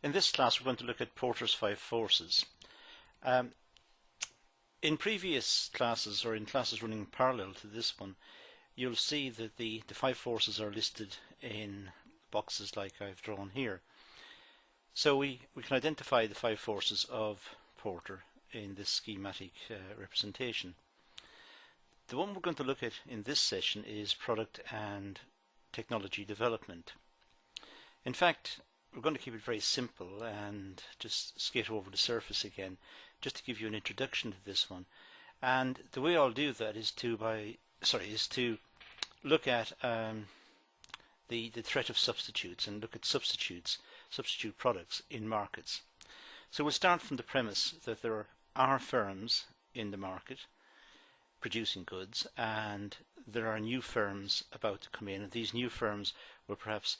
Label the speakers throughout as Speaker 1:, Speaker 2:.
Speaker 1: In this class we're going to look at Porter's 5 forces. In previous classes, or in classes running parallel to this one, you'll see that the 5 forces are listed in boxes like I've drawn here. So we can identify the 5 forces of Porter in this schematic representation. The one we're going to look at in this session is product and technology development. In fact, we're going to keep it very simple and just skate over the surface again, just to give you an introduction to this one. And the way I'll do that is to look at the threat of substitutes and look at substitute products in markets. So we'll start from the premise that there are firms in the market producing goods, and there are new firms about to come in, and these new firms will perhaps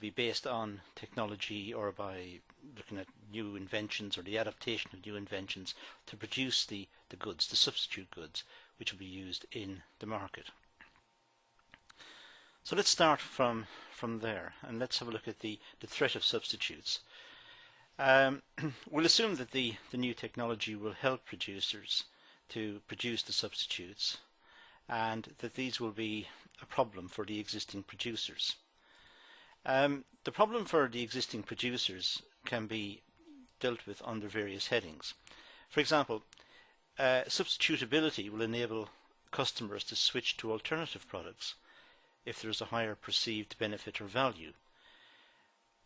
Speaker 1: be based on technology or by looking at new inventions or the adaptation of new inventions to produce the goods, the substitute goods, which will be used in the market. So let's start from there, and let's have a look at the threat of substitutes. We'll assume that the new technology will help producers to produce the substitutes, and that these will be a problem for the existing producers. The problem for the existing producers can be dealt with under various headings. For example, substitutability will enable customers to switch to alternative products if there is a higher perceived benefit or value.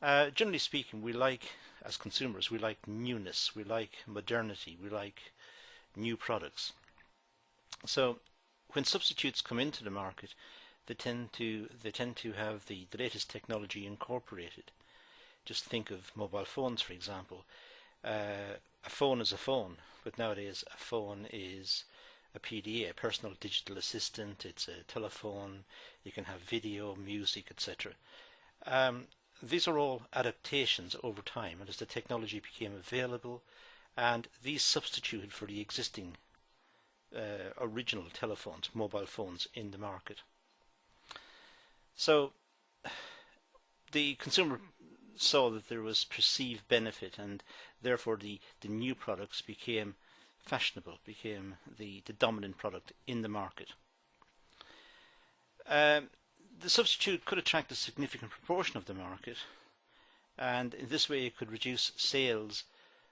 Speaker 1: Generally speaking, we like, as consumers, we like newness, we like modernity, we like new products. So when substitutes come into the market, they tend to have the latest technology incorporated. Just think of mobile phones, for example. A phone is a phone, but nowadays a phone is a PDA, a personal digital assistant. It's a telephone. You can have video, music, etc. These are all adaptations over time, and as the technology became available, and these substituted for the existing original telephones, mobile phones in the market. So the consumer saw that there was perceived benefit, and therefore the new products became fashionable, became the dominant product in the market. The substitute could attract a significant proportion of the market, and in this way it could reduce sales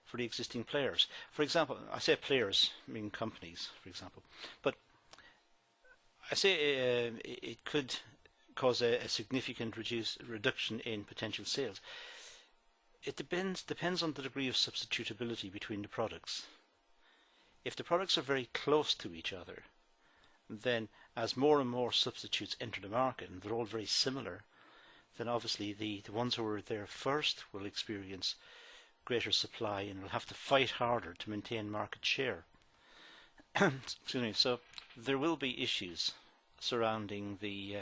Speaker 1: for the existing players. For example, I say players, I mean companies, for example, but I say it could cause a significant reduction in potential sales. It depends on the degree of substitutability between the products. If the products are very close to each other, then as more and more substitutes enter the market and they're all very similar, then obviously the ones who were there first will experience greater supply and will have to fight harder to maintain market share. Excuse me. So there will be issues surrounding the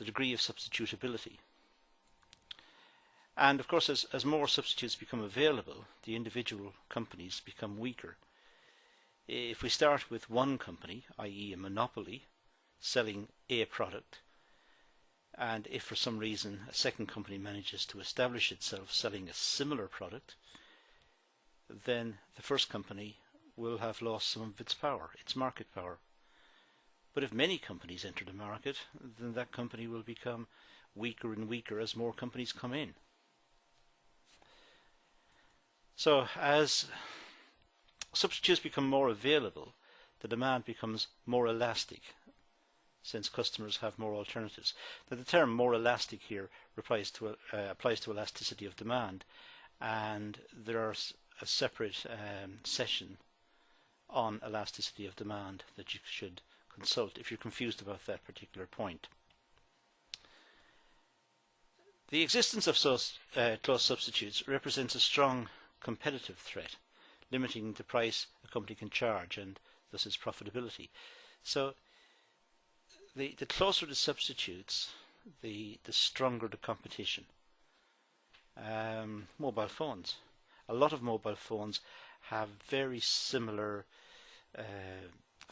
Speaker 1: degree of substitutability. And of course, as more substitutes become available, the individual companies become weaker. If we start with one company, i.e. a monopoly, selling a product, and if for some reason a second company manages to establish itself selling a similar product, then the first company will have lost some of its power, its market power. But if many companies enter the market, then that company will become weaker and weaker as more companies come in. So as substitutes become more available, the demand becomes more elastic, since customers have more alternatives. Now, the term more elastic here applies to elasticity of demand, and there is a separate session on elasticity of demand that you should consult if you're confused about that particular point. The existence of close substitutes represents a strong competitive threat, limiting the price a company can charge and thus its profitability. So the closer the substitutes, the stronger the competition. Mobile phones. A lot of mobile phones have very similar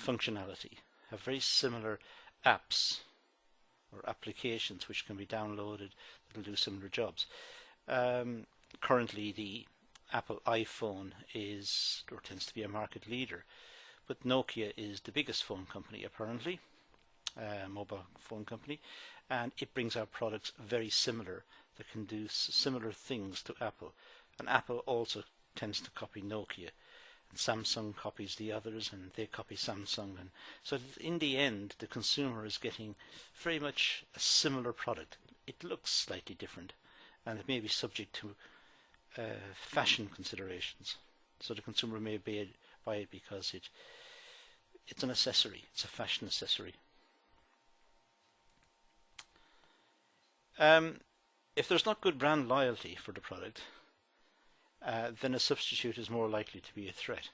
Speaker 1: functionality, have very similar apps or applications which can be downloaded that will do similar jobs. Currently, the Apple iPhone is or tends to be a market leader, but Nokia is the biggest phone company apparently, mobile phone company, and it brings out products very similar that can do similar things to Apple. And Apple also tends to copy Nokia, and Samsung copies the others, and they copy Samsung, and so in the end, the consumer is getting very much a similar product. It looks slightly different, and it may be subject to fashion considerations. So the consumer may buy it because it's an accessory. It's a fashion accessory. If there's not good brand loyalty for the product, then a substitute is more likely to be a threat.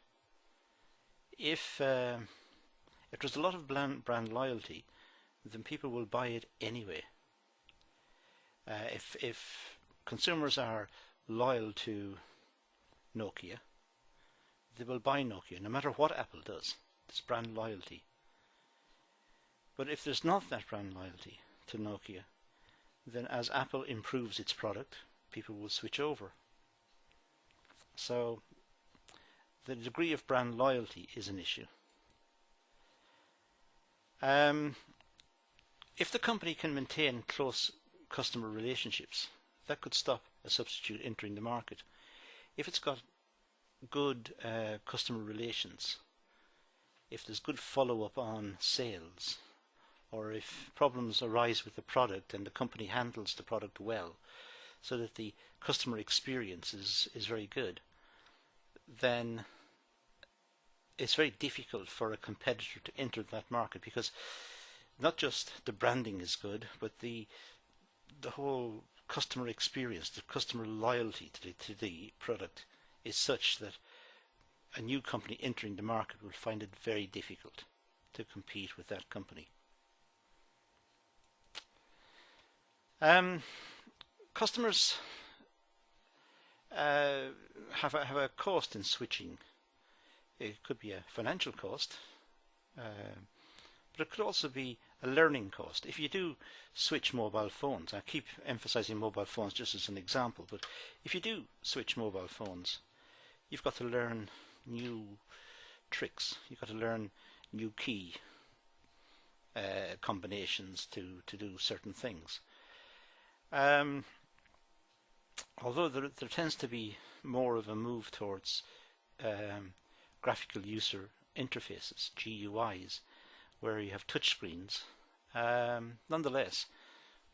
Speaker 1: If there's a lot of brand loyalty, then people will buy it anyway. If consumers are loyal to Nokia, they will buy Nokia no matter what Apple does. It's brand loyalty. But if there's not that brand loyalty to Nokia, then as Apple improves its product, people will switch over. So the degree of brand loyalty is an issue. If the company can maintain close customer relationships, that could stop a substitute entering the market. If it's got good customer relations, if there's good follow-up on sales, or if problems arise with the product and the company handles the product well, so that the customer experience is very good, then it's very difficult for a competitor to enter that market, because not just the branding is good, but the whole customer experience, the customer loyalty to the product is such that a new company entering the market will find it very difficult to compete with that company. Customers have a cost in switching. It could be a financial cost, but it could also be a learning cost. If you do switch mobile phones, I keep emphasizing mobile phones just as an example, but if you do switch mobile phones, you've got to learn new tricks. You've got to learn new key combinations to do certain things. Although there tends to be more of a move towards graphical user interfaces, GUIs, where you have touch screens, nonetheless,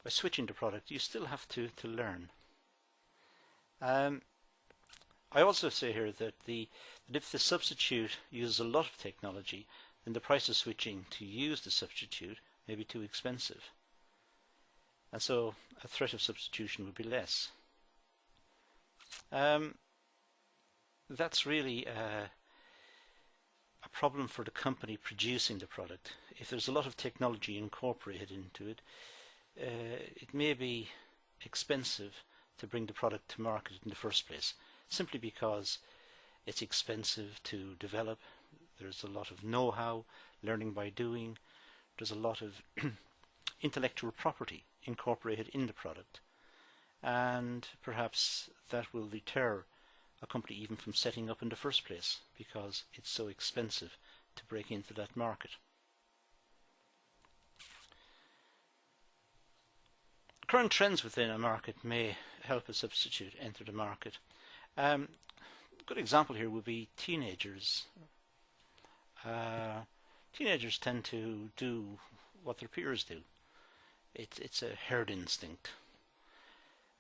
Speaker 1: by switching the product, you still have to learn. I also say here that if the substitute uses a lot of technology, then the price of switching to use the substitute may be too expensive, and so a threat of substitution would be less. That's really a problem for the company producing the product. If there's a lot of technology incorporated into it, it may be expensive to bring the product to market in the first place, simply because it's expensive to develop. There's a lot of know-how, learning by doing. There's a lot of intellectual property incorporated in the product, and perhaps that will deter a company even from setting up in the first place, because it's so expensive to break into that market. Current trends within a market may help a substitute enter the market. A good example here would be teenagers. Teenagers tend to do what their peers do. It's a herd instinct.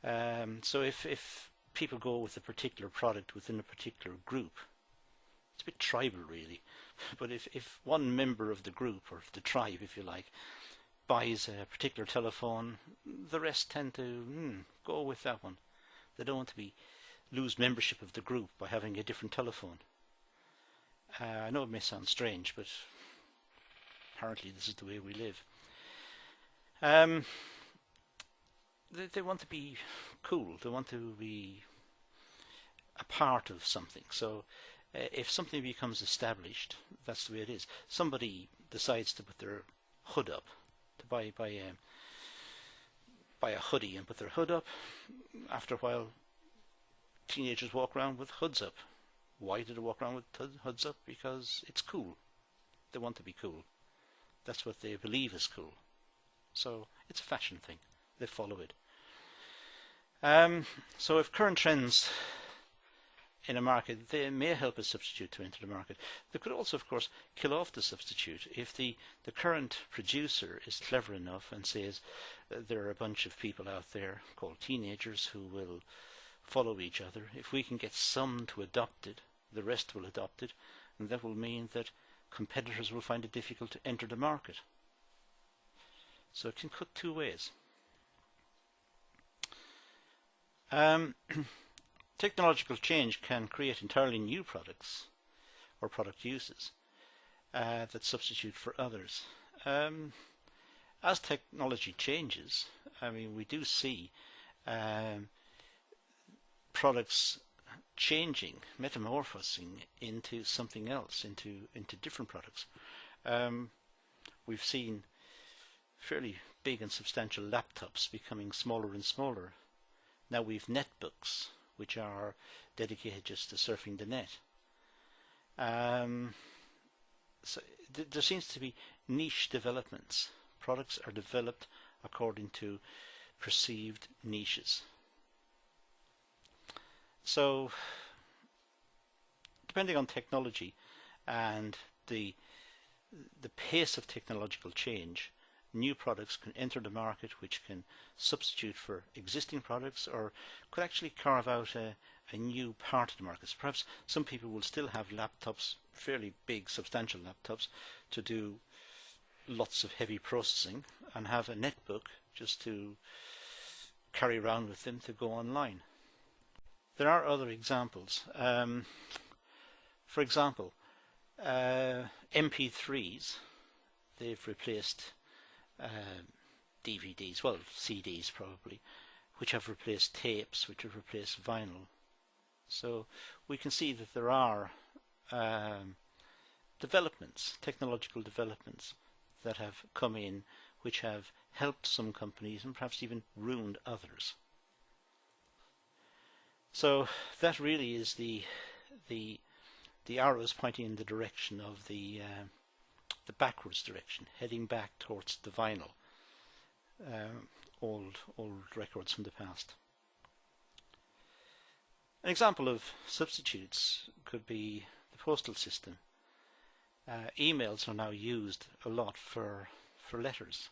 Speaker 1: So if people go with a particular product within a particular group, it's a bit tribal really, but if one member of the group, or the tribe if you like, buys a particular telephone, the rest tend to go with that one. They don't want to lose membership of the group by having a different telephone. I know it may sound strange, but apparently this is the way we live. They want to be cool. They want to be a part of something. So if something becomes established, that's the way it is. Somebody decides to put their hood up, to buy buy a hoodie and put their hood up. After a while, teenagers walk around with hoods up. Why do they walk around with hoods up? Because it's cool. They want to be cool. That's what they believe is cool. So it's a fashion thing. They follow it. So if current trends in a market, they may help a substitute to enter the market. They could also, of course, kill off the substitute. If the current producer is clever enough and says there are a bunch of people out there called teenagers who will follow each other, if we can get some to adopt it, the rest will adopt it, and that will mean that competitors will find it difficult to enter the market. So it can cut two ways. Technological change can create entirely new products or product uses that substitute for others. As technology changes, I mean, we do see products changing, metamorphosing into something else, into different products. We've seen fairly big and substantial laptops becoming smaller and smaller. Now we've netbooks, which are dedicated just to surfing the net. So there seems to be niche developments. Products are developed according to perceived niches. So depending on technology and the pace of technological change, new products can enter the market which can substitute for existing products or could actually carve out a new part of the market. So perhaps some people will still have laptops, fairly big, substantial laptops, to do lots of heavy processing and have a netbook just to carry around with them to go online. There are other examples. For example, MP3s, they've replaced DVDs, well, CDs probably, which have replaced tapes, which have replaced vinyl. So we can see that there are developments, technological developments that have come in which have helped some companies and perhaps even ruined others. So that really is the arrows pointing in the direction of the backwards direction, heading back towards the vinyl, old records from the past. An example of substitutes could be the postal system. Emails are now used a lot for letters.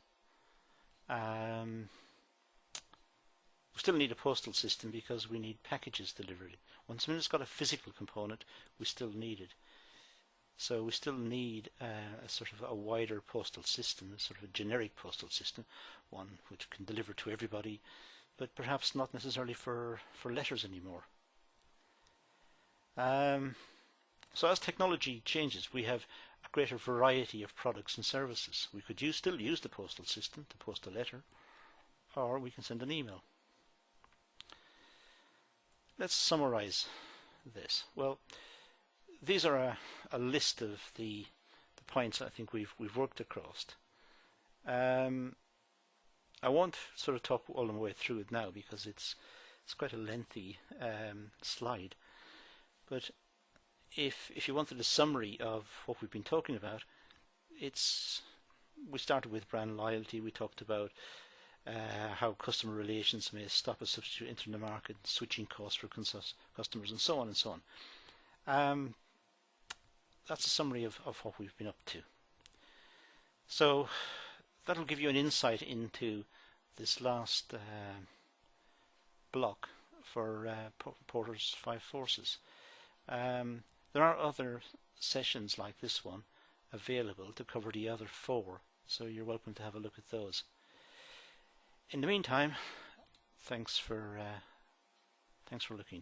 Speaker 1: We still need a postal system because we need packages delivered. Once it's got a physical component, we still need it. So we still need a sort of a wider postal system, a sort of a generic postal system, one which can deliver to everybody, but perhaps not necessarily for letters anymore. So as technology changes, we have a greater variety of products and services. We could still use the postal system to post a letter, or we can send an email. Let's summarize this. Well, these are a list of the points I think we've worked across. I won't sort of talk all the way through it now because it's quite a lengthy slide. But if you wanted a summary of what we've been talking about, we started with brand loyalty. We talked about how customer relations may stop a substitute entering the market, switching costs for customers, and so on and so on. That's a summary of what we've been up to. So that'll give you an insight into this last block for Porter's 5 forces. There are other sessions like this one available to cover the other 4, so you're welcome to have a look at those. In the meantime, thanks for looking.